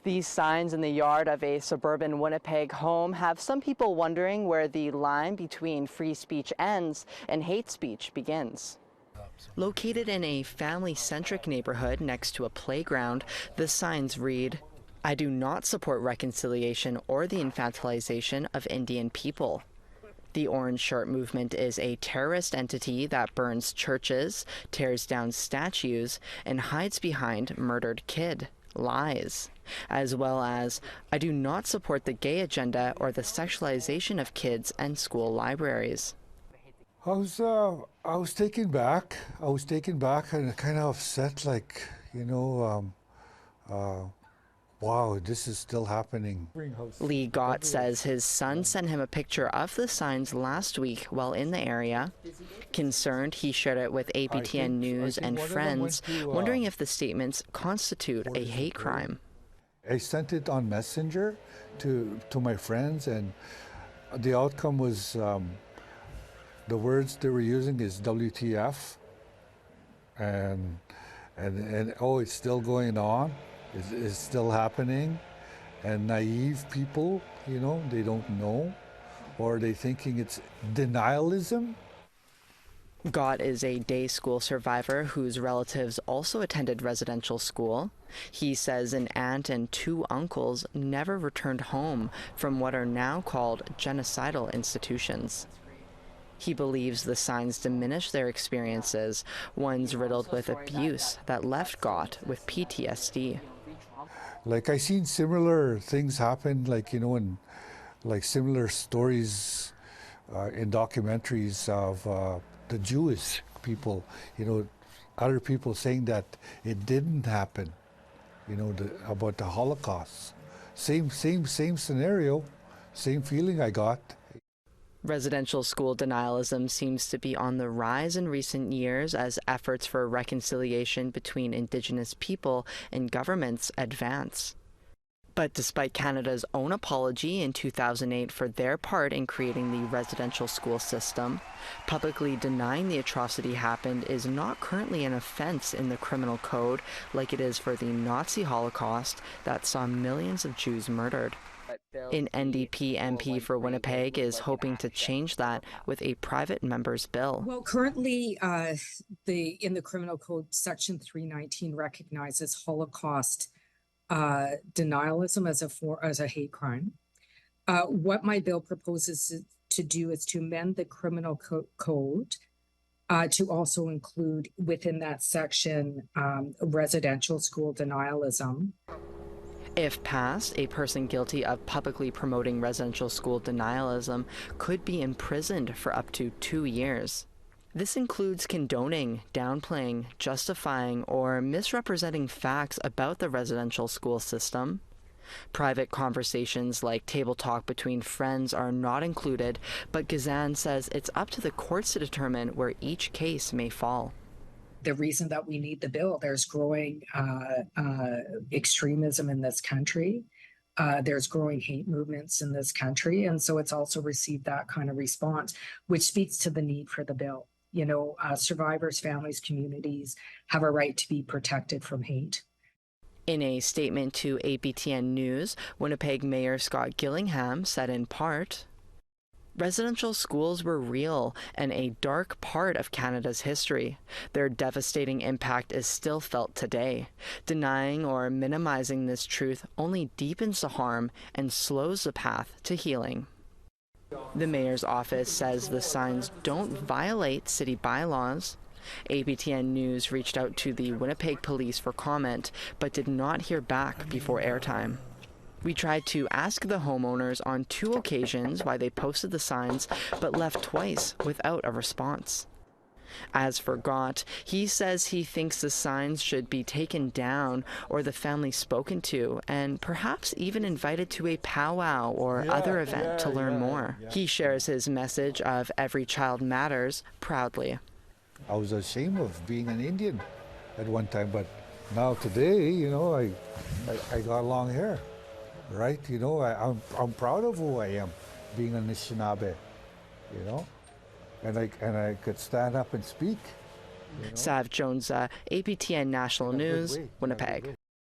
These signs in the yard of a suburban Winnipeg home have some people wondering where the line between free speech ends and hate speech begins. Located in a family-centric neighborhood next to a playground, the signs read, "I do not support reconciliation or the infantilization of Indian people." The Orange Shirt movement is a terrorist entity that burns churches, tears down statues, and hides behind murdered kid lies, as well as, "I do not support the gay agenda or the sexualization of kids and school libraries." I was taken back. And kind of upset, like, wow, this is still happening. Lee Gott says his son sent him a picture of the signs last week while in the area. Concerned, he shared it with APTN News and friends, wondering if the statements constitute a hate crime. I sent it on Messenger to my friends, and the outcome was the words they were using is WTF, and oh, it's still going on. It's still happening, and naive people, they don't know, or they thinking it's denialism. Gott is a day school survivor whose relatives also attended residential school. He says an aunt and 2 uncles never returned home from what are now called genocidal institutions. He believes the signs diminish their experiences, ones riddled with abuse that left Gott with PTSD. Like, I seen similar things happen, like, in like similar stories in documentaries of the Jewish people, other people saying that it didn't happen, about the Holocaust. Same scenario, same feeling I got. Residential school denialism seems to be on the rise in recent years as efforts for reconciliation between Indigenous people and governments advance. But despite Canada's own apology in 2008 for their part in creating the residential school system, publicly denying the atrocity happened is not currently an offense in the criminal code like it is for the Nazi Holocaust that saw millions of Jews murdered. An NDP MP for Winnipeg is hoping to change that with a private member's bill. Well, currently, in the criminal code, Section 319 recognizes Holocaust denialism as a hate crime. What my bill proposes to do is to amend the criminal code to also include within that section residential school denialism. If passed, a person guilty of publicly promoting residential school denialism could be imprisoned for up to 2 years. This includes condoning, downplaying, justifying, or misrepresenting facts about the residential school system. Private conversations like table talk between friends are not included, but Gazan says it's up to the courts to determine where each case may fall. The reason that we need the bill, there's growing extremism in this country. There's growing hate movements in this country. And so it's also received that kind of response, which speaks to the need for the bill. Survivors, families, communities have a right to be protected from hate. In a statement to APTN News, Winnipeg Mayor Scott Gillingham said in part, "Residential schools were real and a dark part of Canada's history. Their devastating impact is still felt today. Denying or minimizing this truth only deepens the harm and slows the path to healing." The mayor's office says the signs don't violate city bylaws. APTN News reached out to the Winnipeg Police for comment, but did not hear back before airtime. We tried to ask the homeowners on 2 occasions why they posted the signs, but left twice without a response. As for Gott, he says he thinks the signs should be taken down or the family spoken to, and perhaps even invited to a powwow or other event to learn more. He shares his message of every child matters proudly. I was ashamed of being an Indian at one time, but now today, I got long hair. Right, I'm proud of who I am, being a Anishinaabe, and I could stand up and speak. Sav Jones, APTN National News, Winnipeg.